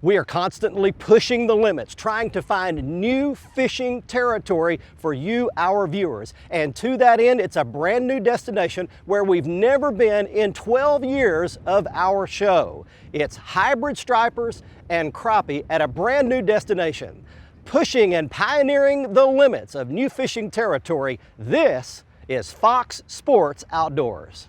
We are constantly pushing the limits, trying to find new fishing territory for you, our viewers. And to that end, it's a brand new destination where we've never been in 12 years of our show. It's hybrid stripers and crappie at a brand new destination. Pushing and pioneering the limits of new fishing territory, this is Fox Sports Outdoors.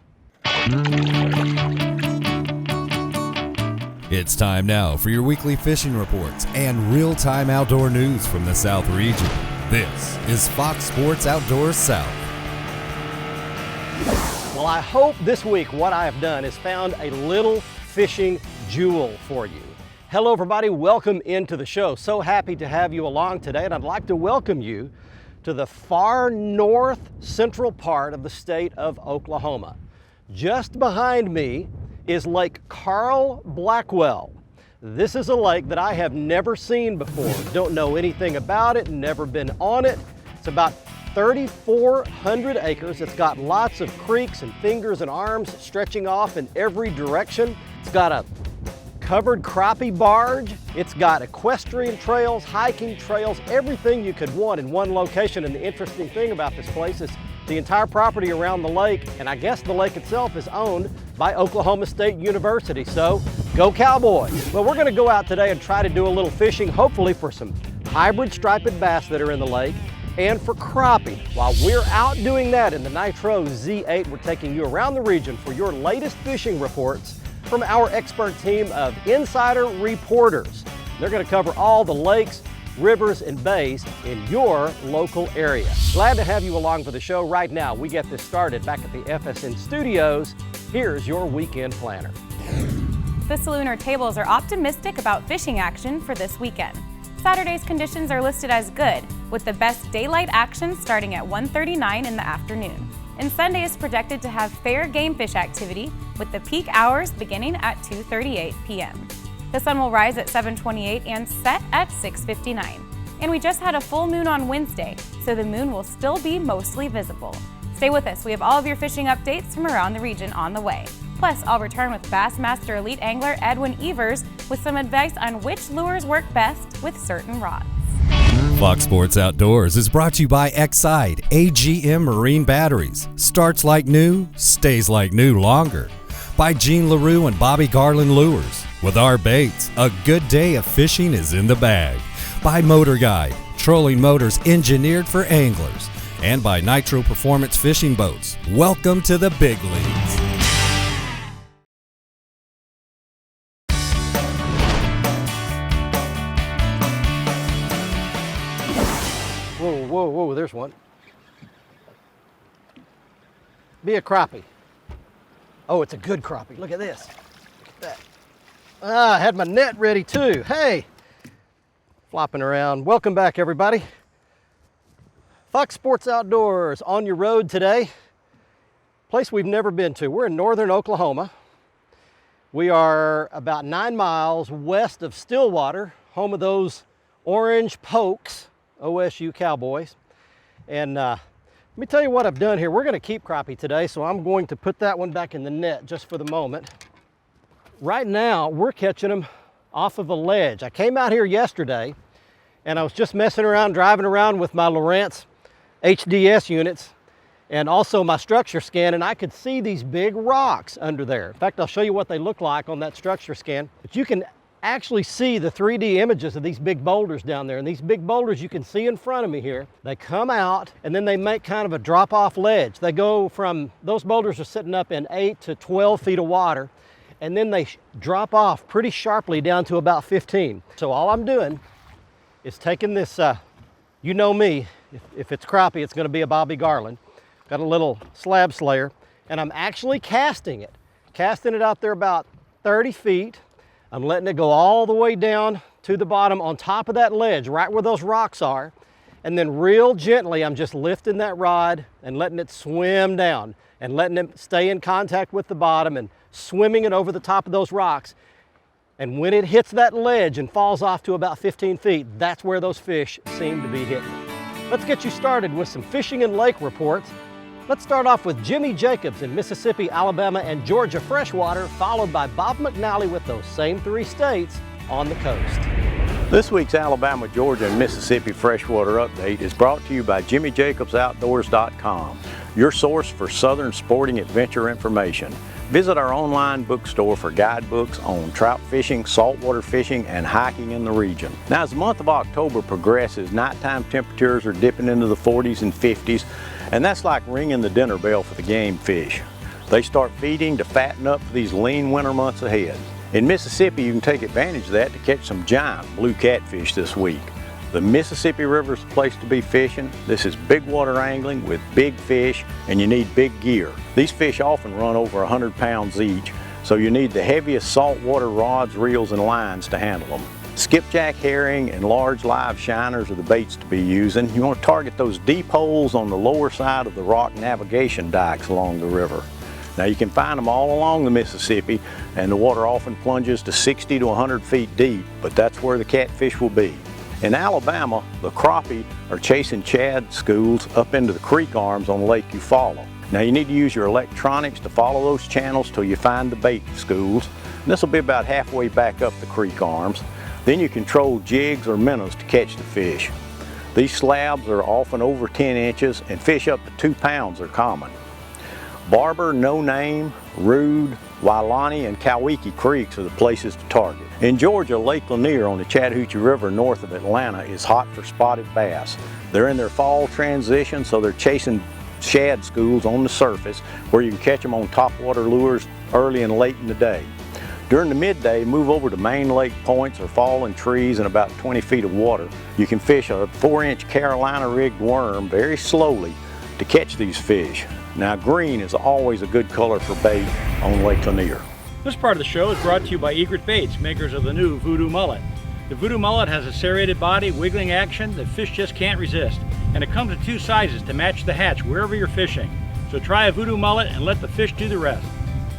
It's time now for your weekly fishing reports and real-time outdoor news from the South region. This is Fox Sports Outdoors South. Well, I hope this week what I have done is found a little fishing jewel for you. Hello everybody, welcome into the show. So happy to have you along today, and I'd like to welcome you to the far north central part of the state of Oklahoma. Just behind me is Lake Carl Blackwell. This is a lake that I have never seen before. Don't know anything about it, never been on it. It's about 3,400 acres. It's got lots of creeks and fingers and arms stretching off in every direction. It's got a covered crappie barge. It's got equestrian trails, hiking trails, everything you could want in one location. And the interesting thing about this place is the entire property around the lake, and I guess the lake itself, is owned by Oklahoma State University. So go Cowboys. Well, we're gonna go out today and try to do a little fishing, hopefully for some hybrid striped bass that are in the lake and for crappie. While we're out doing that in the Nitro Z8, we're taking you around the region for your latest fishing reports from our expert team of insider reporters. They're gonna cover all the lakes, rivers, and bays in your local area. Glad to have you along for the show. Right now, we get this started back at the FSN studios. Here's your weekend planner. The Salooner tables are optimistic about fishing action for this weekend. Saturday's conditions are listed as good, with the best daylight action starting at 1:39 in the afternoon. And Sunday is projected to have fair game fish activity, with the peak hours beginning at 2:38 p.m. The sun will rise at 7:28 and set at 6:59. And we just had a full moon on Wednesday, so the moon will still be mostly visible. Stay with us, we have all of your fishing updates from around the region on the way. Plus, I'll return with Bassmaster Elite Angler Edwin Evers with some advice on which lures work best with certain rods. Fox Sports Outdoors is brought to you by Exide AGM Marine Batteries. Starts like new, stays like new longer. By Gene LaRue and Bobby Garland Lures. With our baits, a good day of fishing is in the bag. By Motor Guide, trolling motors engineered for anglers. And by Nitro Performance Fishing Boats. Welcome to the big leagues. Whoa, whoa, whoa, there's one. Be a crappie. Oh, it's a good crappie. Look at this. Look at that. I had my net ready too. Hey, flopping around. Welcome back, everybody. Fox Sports Outdoors on your road today. Place we've never been to. We're in northern Oklahoma. We are about 9 miles west of Stillwater, home of those orange pokes, OSU Cowboys. And let me tell you what I've done here. We're going to keep crappie today, so I'm going to put that one back in the net just for the moment. Right now, we're catching them off of a ledge. I came out here yesterday, and I was just messing around, driving around with my Lowrance HDS units, and also my structure scan, and I could see these big rocks under there. In fact, I'll show you what they look like on that structure scan. But you can actually see the 3D images of these big boulders down there. And these big boulders you can see in front of me here. They come out and then they make kind of a drop-off ledge. They go from, those boulders are sitting up in 8 to 12 feet of water, and then they drop off pretty sharply down to about 15. So all I'm doing is taking this, you know me, if it's crappie, it's gonna be a Bobby Garland. Got a little slab slayer, and I'm actually casting it out there about 30 feet. I'm letting it go all the way down to the bottom on top of that ledge, right where those rocks are. And then real gently, I'm just lifting that rod and letting it swim down and letting it stay in contact with the bottom and swimming it over the top of those rocks. And when it hits that ledge and falls off to about 15 feet, that's where those fish seem to be hitting. Let's get you started with some fishing and lake reports. Let's start off with Jimmy Jacobs in Mississippi, Alabama, and Georgia freshwater, followed by Bob McNally with those same 3 states on the coast. This week's Alabama, Georgia, and Mississippi Freshwater Update is brought to you by JimmyJacobsOutdoors.com, your source for Southern sporting adventure information. Visit our online bookstore for guidebooks on trout fishing, saltwater fishing, and hiking in the region. Now, as the month of October progresses, nighttime temperatures are dipping into the 40s and 50s, and that's like ringing the dinner bell for the game fish. They start feeding to fatten up for these lean winter months ahead. In Mississippi, you can take advantage of that to catch some giant blue catfish this week. The Mississippi River is the place to be fishing. This is big water angling with big fish, and you need big gear. These fish often run over 100 pounds each, so you need the heaviest saltwater rods, reels, and lines to handle them. Skipjack herring and large live shiners are the baits to be using. You want to target those deep holes on the lower side of the rock navigation dikes along the river. Now, you can find them all along the Mississippi, and the water often plunges to 60 to 100 feet deep, but that's where the catfish will be. In Alabama, the crappie are chasing shad schools up into the creek arms on Lake Eufaula. Now, you need to use your electronics to follow those channels till you find the bait schools. This will be about halfway back up the creek arms. Then you control jigs or minnows to catch the fish. These slabs are often over 10 inches, and fish up to 2 pounds are common. Barber, No Name, Rude, Wailani, and Cowique Creeks are the places to target. In Georgia, Lake Lanier on the Chattahoochee River north of Atlanta is hot for spotted bass. They're in their fall transition, so they're chasing shad schools on the surface where you can catch them on topwater lures early and late in the day. During the midday, move over to main lake points or fallen trees in about 20 feet of water. You can fish a 4-inch Carolina rigged worm very slowly to catch these fish. Now, green is always a good color for bait on Lake Lanier. This part of the show is brought to you by Egret Baits, makers of the new Voodoo Mullet. The Voodoo Mullet has a serrated body, wiggling action that fish just can't resist. And it comes in 2 sizes to match the hatch wherever you're fishing. So try a Voodoo Mullet and let the fish do the rest.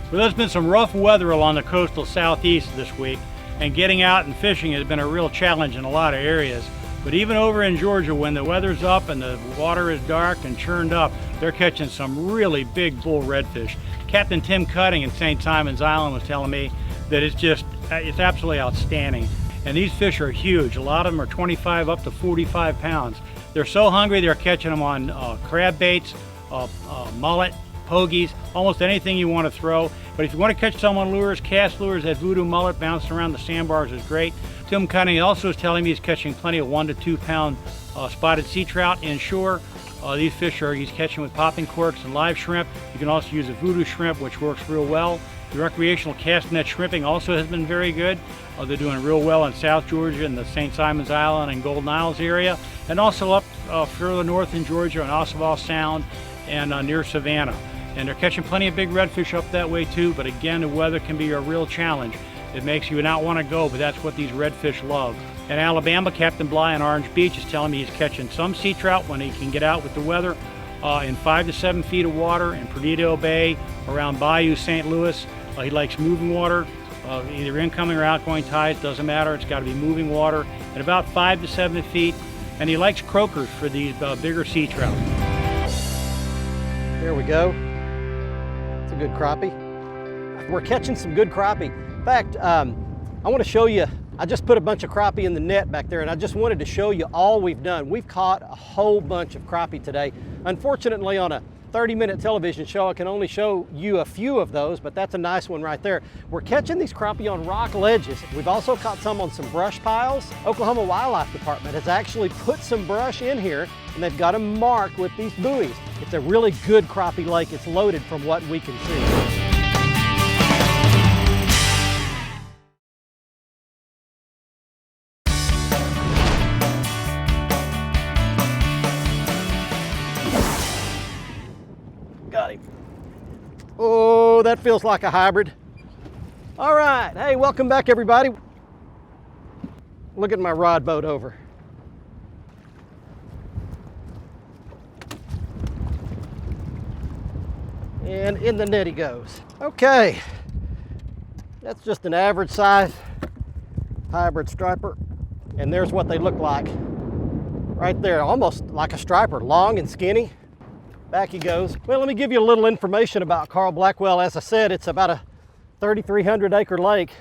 Well, there's been some rough weather along the coastal southeast this week, and getting out and fishing has been a real challenge in a lot of areas. But even over in Georgia, when the weather's up and the water is dark and churned up, they're catching some really big bull redfish. Captain Tim Cutting in St. Simon's Island was telling me that it's absolutely outstanding. And these fish are huge. A lot of them are 25 up to 45 pounds. They're so hungry, they're catching them on crab baits, mullet, pogies, almost anything you want to throw. But if you want to catch some on lures, cast lures, that Voodoo Mullet bouncing around the sandbars is great. Tim Cutting also is telling me he's catching plenty of 1 to 2 pound spotted sea trout inshore. These fish he's catching with popping corks and live shrimp. You can also use a voodoo shrimp, which works real well. The recreational cast net shrimping also has been very good. They're doing real well in South Georgia and the St. Simon's Island and Golden Isles area, and also up further north in Georgia on Ossabaw Sound and near Savannah. And they're catching plenty of big redfish up that way too, but again, the weather can be a real challenge. It makes you not want to go, but that's what these redfish love. In Alabama, Captain Bly on Orange Beach is telling me he's catching some sea trout when he can get out with the weather in 5 to 7 feet of water in Perdido Bay, around Bayou St. Louis. He likes moving water, either incoming or outgoing tides, doesn't matter. It's got to be moving water at about 5 to 7 feet. And he likes croakers for these bigger sea trout. There we go. It's a good crappie. We're catching some good crappie. In fact, I want to show you, I just put a bunch of crappie in the net back there, and I just wanted to show you all we've done. We've caught a whole bunch of crappie today. Unfortunately, on a 30-minute television show, I can only show you a few of those, but that's a nice one right there. We're catching these crappie on rock ledges. We've also caught some on some brush piles. Oklahoma Wildlife Department has actually put some brush in here, and they've got them marked with these buoys. It's a really good crappie lake. It's loaded from what we can see. Got him. Oh, that feels like a hybrid. All right, hey, welcome back everybody. Look at my rod boat over. And in the net he goes. Okay, that's just an average size hybrid striper. And there's what they look like right there, almost like a striper, long and skinny. Back he goes. Well, let me give you a little information about Carl Blackwell. As I said, it's about a 3,300 acre lake.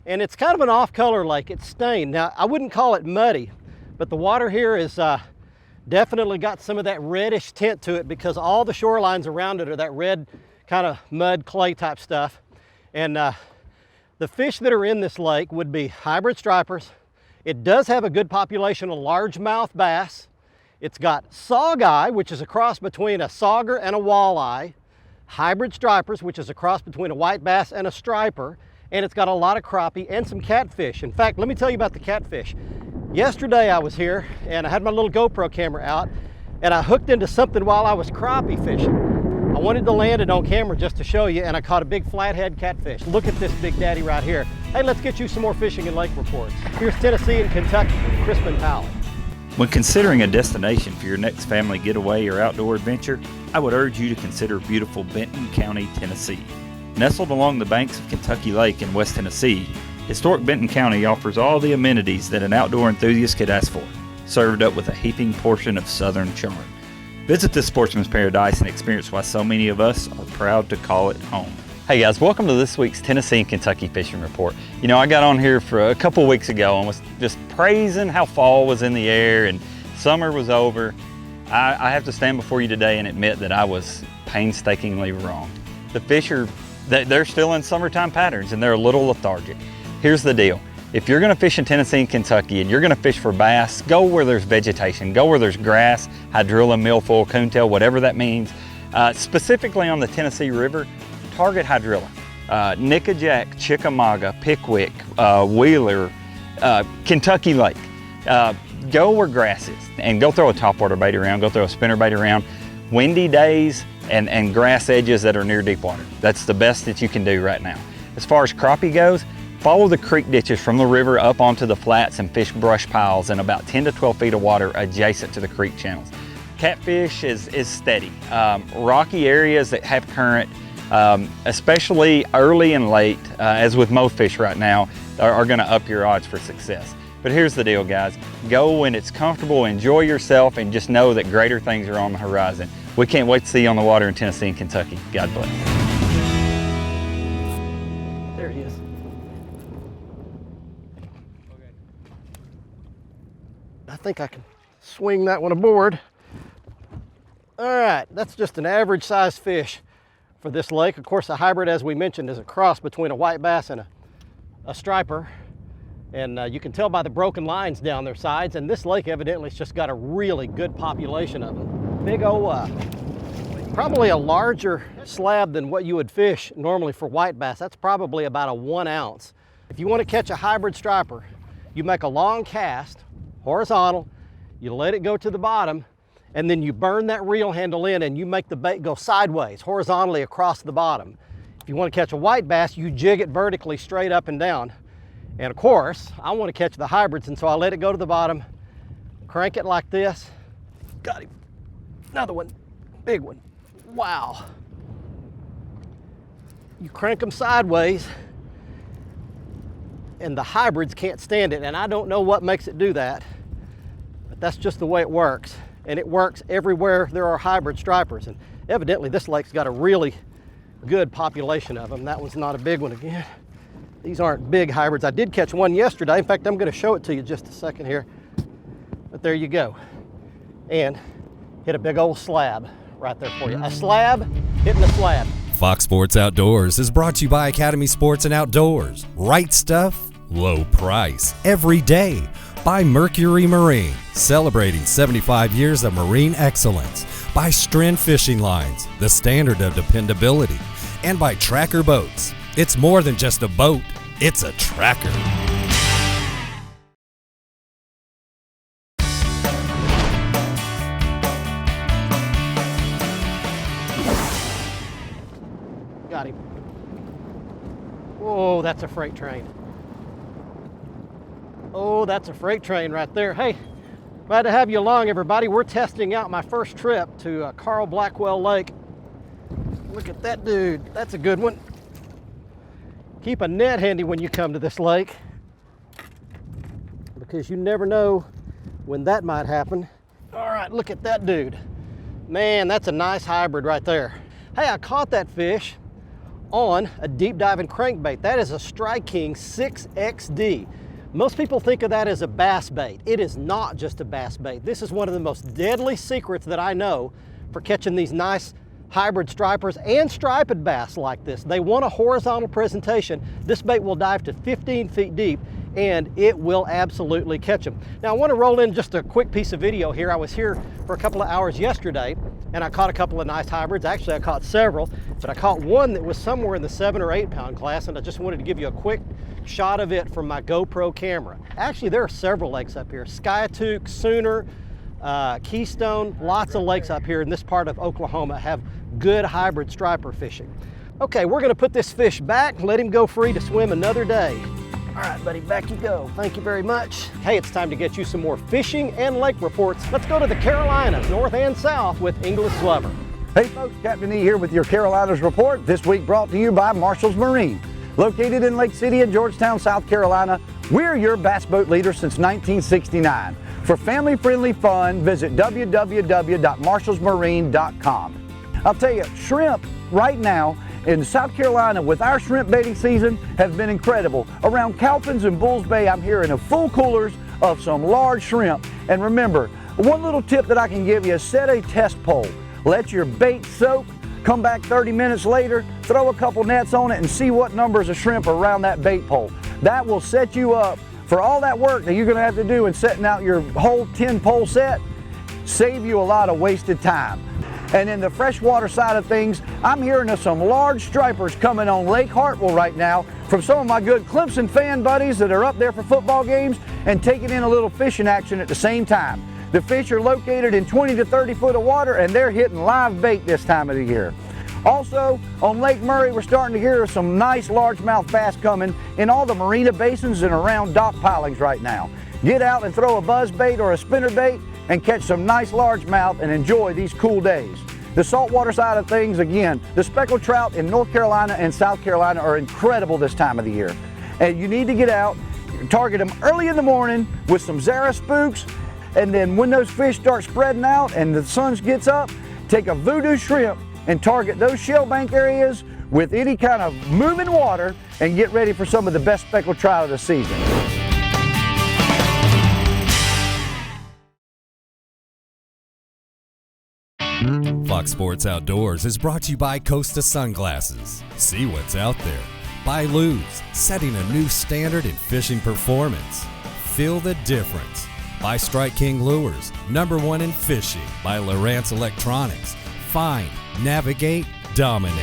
And it's kind of an off-color lake. It's stained. Now, I wouldn't call it muddy, but the water here is definitely got some of that reddish tint to it because all the shorelines around it are that red kind of mud clay type stuff. And the fish that are in this lake would be hybrid stripers. It does have a good population of largemouth bass. It's got saugeye, which is a cross between a sauger and a walleye, hybrid stripers, which is a cross between a white bass and a striper, and it's got a lot of crappie and some catfish. In fact, let me tell you about the catfish. Yesterday I was here and I had my little GoPro camera out and I hooked into something while I was crappie fishing. I wanted to land it on camera just to show you, and I caught a big flathead catfish. Look at this big daddy right here. Hey, let's get you some more fishing and lake reports. Here's Tennessee and Kentucky with Crispin Powell. When considering a destination for your next family getaway or outdoor adventure, I would urge you to consider beautiful Benton County, Tennessee. Nestled along the banks of Kentucky Lake in West Tennessee, historic Benton County offers all the amenities that an outdoor enthusiast could ask for, served up with a heaping portion of southern charm. Visit this sportsman's paradise and experience why so many of us are proud to call it home. Hey guys, welcome to this week's Tennessee and Kentucky Fishing Report. You know, I got on here for a couple weeks ago and was just praising how fall was in the air and summer was over. I have to stand before you today and admit that I was painstakingly wrong. The fish they're still in summertime patterns and they're a little lethargic. Here's the deal. If you're gonna fish in Tennessee and Kentucky and you're gonna fish for bass, go where there's vegetation, go where there's grass, hydrilla, milfoil, coontail, whatever that means. Specifically on the Tennessee River, target hydrilla. Nickajack, Chickamauga, Pickwick, Wheeler, Kentucky Lake. Go where grass is and go throw a topwater bait around, go throw a spinner bait around. Windy days and grass edges that are near deep water. That's the best that you can do right now. As far as crappie goes, follow the creek ditches from the river up onto the flats and fish brush piles in about 10 to 12 feet of water adjacent to the creek channels. Catfish is steady. Rocky areas that have current, especially early and late, as with most fish right now, are gonna up your odds for success. But here's the deal, guys. Go when it's comfortable, enjoy yourself, and just know that greater things are on the horizon. We can't wait to see you on the water in Tennessee and Kentucky. God bless. There he is. I think I can swing that one aboard. All right, that's just an average sized fish for this lake. Of course, a hybrid, as we mentioned, is a cross between a white bass and a striper. And you can tell by the broken lines down their sides. And this lake evidently has just got a really good population of them. Big old, probably a larger slab than what you would fish normally for white bass. That's probably about a 1 ounce. If you want to catch a hybrid striper, you make a long cast, horizontal, you let it go to the bottom, and then you burn that reel handle in and you make the bait go sideways, horizontally across the bottom. If you want to catch a white bass, you jig it vertically straight up and down. And of course, I want to catch the hybrids, and so I let it go to the bottom, crank it like this. Got him. Another one, big one. Wow. You crank them sideways, and the hybrids can't stand it, and I don't know what makes it do that, but that's just the way it works. And it works everywhere there are hybrid stripers, and evidently this lake's got a really good population of them. That one's not a big one again. These aren't big hybrids. I did catch one yesterday. In fact, I'm going to show it to you just a second here. But there you go. And hit a big old slab right there for you. A slab hitting a slab. Fox Sports Outdoors is brought to you by Academy Sports and Outdoors. Right stuff, low price, every day. By Mercury Marine, celebrating 75 years of marine excellence. By Stren Fishing Lines, the standard of dependability. And by Tracker Boats. It's more than just a boat, it's a tracker. Got him. Whoa, that's a freight train. Oh, that's a freight train right there. Hey, glad to have you along, everybody. We're testing out my first trip to Carl Blackwell Lake. Look at that dude. That's a good one. Keep a net handy when you come to this lake, because you never know when that might happen. All right, look at that dude. Man, that's a nice hybrid right there. Hey, I caught that fish on a deep diving crankbait. That is a Strike King 6XD. Most people think of that as a bass bait. It is not just a bass bait. This is one of the most deadly secrets that I know for catching these nice hybrid stripers and striped bass like this. They want a horizontal presentation. This bait will dive to 15 feet deep and it will absolutely catch them. Now I want to roll in just a quick piece of video here. I was here for a couple of hours yesterday and I caught a couple of nice hybrids. Actually, I caught several, but I caught one that was somewhere in the 7 or 8 pound class, and I just wanted to give you a quick shot of it from my GoPro camera. Actually, there are several lakes up here. Skiatook, Sooner, Keystone, lots of lakes up here in this part of Oklahoma have good hybrid striper fishing. Okay, we're gonna put this fish back, let him go free to swim another day. All right, buddy, back you go. Thank you very much. Hey, it's time to get you some more fishing and lake reports. Let's go to the Carolinas, north and south, with Inglis Glover. Hey folks, Captain E here with your Carolinas report, this week brought to you by Marshall's Marine. Located in Lake City and Georgetown, South Carolina, we're your bass boat leader since 1969. For family-friendly fun, visit www.marshallsmarine.com. I'll tell you, shrimp right now in South Carolina with our shrimp baiting season have been incredible. Around Calpins and Bulls Bay, I'm hearing of full coolers of some large shrimp. And remember, one little tip that I can give you is set a test pole. Let your bait soak, come back 30 minutes later, throw a couple nets on it and see what numbers of shrimp are around that bait pole. That will set you up for all that work that you're gonna have to do in setting out your whole 10 pole set, save you a lot of wasted time. And in the freshwater side of things, I'm hearing of some large stripers coming on Lake Hartwell right now from some of my good Clemson fan buddies that are up there for football games and taking in a little fishing action at the same time. The fish are located in 20 to 30 foot of water and they're hitting live bait this time of the year. Also, on Lake Murray, we're starting to hear of some nice largemouth bass coming in all the marina basins and around dock pilings right now. Get out and throw a buzz bait or a spinner bait and catch some nice largemouth and enjoy these cool days. The saltwater side of things, again, the speckled trout in North Carolina and South Carolina are incredible this time of the year. And you need to get out, target them early in the morning with some Zara spooks, and then when those fish start spreading out and the sun gets up, take a voodoo shrimp and target those shell bank areas with any kind of moving water and get ready for some of the best speckled trout of the season. Fox Sports Outdoors is brought to you by Costa Sunglasses. See what's out there. By Luz, setting a new standard in fishing performance. Feel the difference. By Strike King Lures, #1 in fishing. By Lowrance Electronics. Find, navigate, dominate.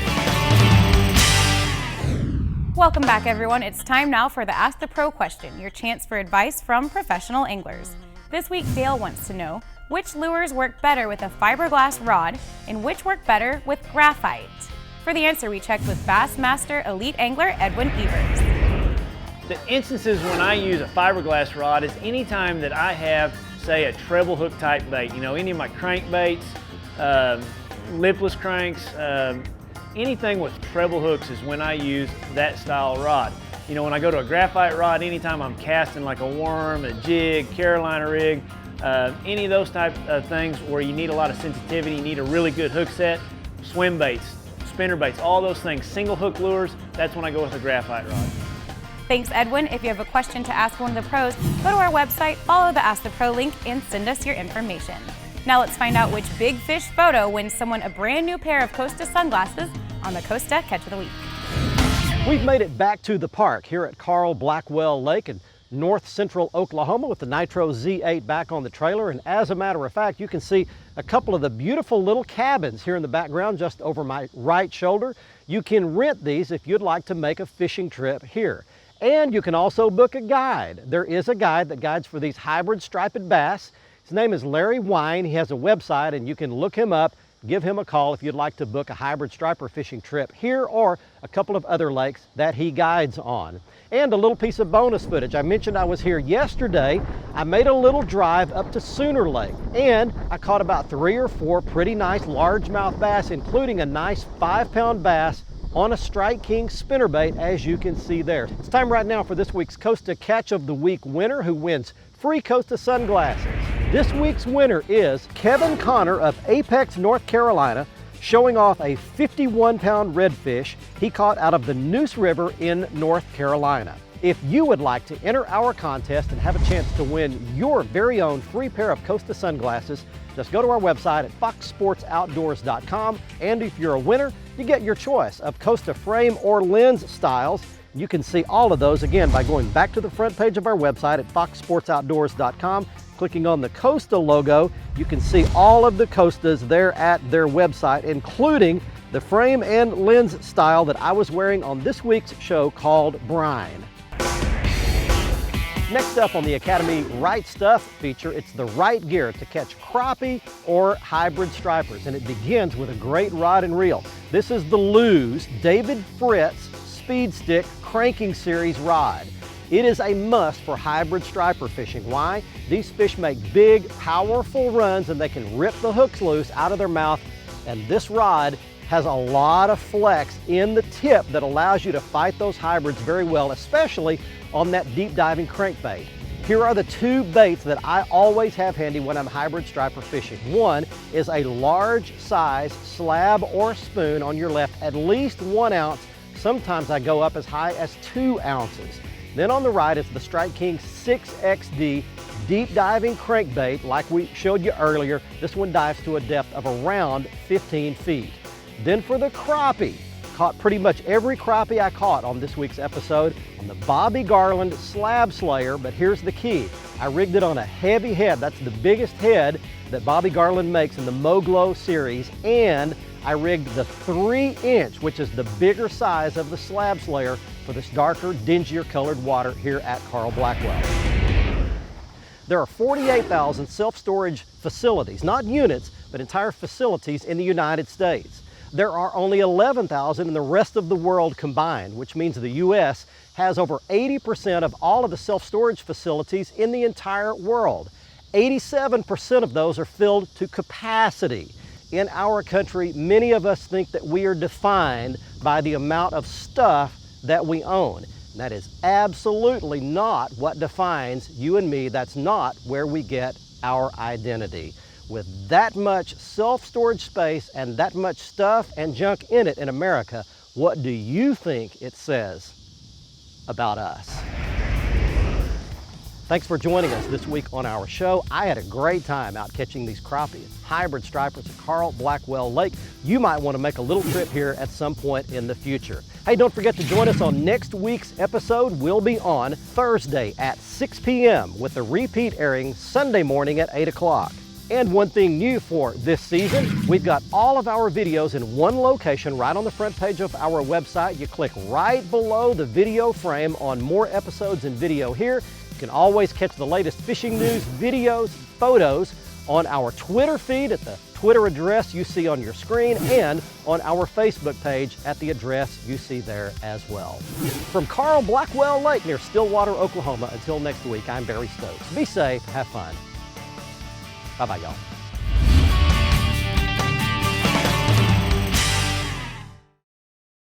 Welcome back, everyone. It's time now for the Ask the Pro question, your chance for advice from professional anglers. This week, Dale wants to know, which lures work better with a fiberglass rod and which work better with graphite? For the answer, we checked with Bassmaster Elite Angler Edwin Evers. The instances when I use a fiberglass rod is anytime that I have, say, a treble hook type bait. You know, any of my crankbaits, lipless cranks, anything with treble hooks is when I use that style rod. You know, when I go to a graphite rod, anytime I'm casting like a worm, a jig, Carolina rig, any of those type of things where you need a lot of sensitivity, you need a really good hook set, swim baits, spinner baits, all those things, single hook lures, that's when I go with a graphite rod. Thanks, Edwin. If you have a question to ask one of the pros, go to our website, follow the Ask the Pro link, and send us your information. Now let's find out which big fish photo wins someone a brand new pair of Costa sunglasses on the Costa Catch of the Week. We've made it back to the park here at Carl Blackwell Lake in north central Oklahoma with the Nitro Z8 back on the trailer. And as a matter of fact, you can see a couple of the beautiful little cabins here in the background just over my right shoulder. You can rent these if you'd like to make a fishing trip here. And you can also book a guide. There is a guide that guides for these hybrid striped bass. His name is Larry Wine. He has a website and you can look him up, give him a call if you'd like to book a hybrid striper fishing trip here or a couple of other lakes that he guides on. And a little piece of bonus footage. I mentioned I was here yesterday. I made a little drive up to Sooner Lake and I caught about 3 or 4 pretty nice largemouth bass, including a nice 5-pound bass on a Strike King spinnerbait, as you can see there. It's time right now for this week's Costa Catch of the Week winner who wins free Costa sunglasses. This week's winner is Kevin Connor of Apex, North Carolina. showing off a 51-pound redfish he caught out of the Neuse River in North Carolina. If you would like to enter our contest and have a chance to win your very own free pair of Costa sunglasses, just go to our website at foxsportsoutdoors.com, and if you're a winner, you get your choice of Costa frame or lens styles. You can see all of those again by going back to the front page of our website at foxsportsoutdoors.com. Clicking on the Costa logo, you can see all of the Costas there at their website, including the frame and lens style that I was wearing on this week's show called Brine. Next up on the Academy Right Stuff feature, it's the right gear to catch crappie or hybrid stripers, and it begins with a great rod and reel. This is the Lew's David Fritz Speed Stick Cranking Series rod. It is a must for hybrid striper fishing. Why? These fish make big, powerful runs and they can rip the hooks loose out of their mouth, and this rod has a lot of flex in the tip that allows you to fight those hybrids very well, especially on that deep diving crankbait. Here are the two baits that I always have handy when I'm hybrid striper fishing. One is a large size slab or spoon on your left, at least 1 ounce. Sometimes I go up as high as 2 ounces. Then on the right is the Strike King 6XD deep diving crankbait like we showed you earlier. This one dives to a depth of around 15 feet. Then for the crappie, caught pretty much every crappie I caught on this week's episode on the Bobby Garland Slab Slayer, but here's the key. I rigged it on a heavy head. That's the biggest head that Bobby Garland makes in the Moglo series, and I rigged the 3-inch, which is the bigger size of the Slab Slayer, for this darker, dingier colored water here at Carl Blackwell. There are 48,000 self-storage facilities, not units, but entire facilities in the United States. There are only 11,000 in the rest of the world combined, which means the U.S. has over 80% of all of the self-storage facilities in the entire world. 87% of those are filled to capacity. In our country, many of us think that we are defined by the amount of stuff that we own. And that is absolutely not what defines you and me. That's not where we get our identity. With that much self-storage space and that much stuff and junk in it in America, what do you think it says about us? Thanks for joining us this week on our show. I had a great time out catching these crappie and hybrid stripers at Carl Blackwell Lake. You might want to make a little trip here at some point in the future. Hey, don't forget to join us on next week's episode. We'll be on Thursday at 6 p.m. with the repeat airing Sunday morning at 8 o'clock. And one thing new for this season, we've got all of our videos in one location right on the front page of our website. You click right below the video frame on more episodes and video here. You can always catch the latest fishing news, videos, photos on our Twitter feed at the Twitter address you see on your screen, and on our Facebook page at the address you see there as well. From Carl Blackwell Lake near Stillwater, Oklahoma, until next week, I'm Barry Stokes. Be safe, have fun. Bye-bye, y'all.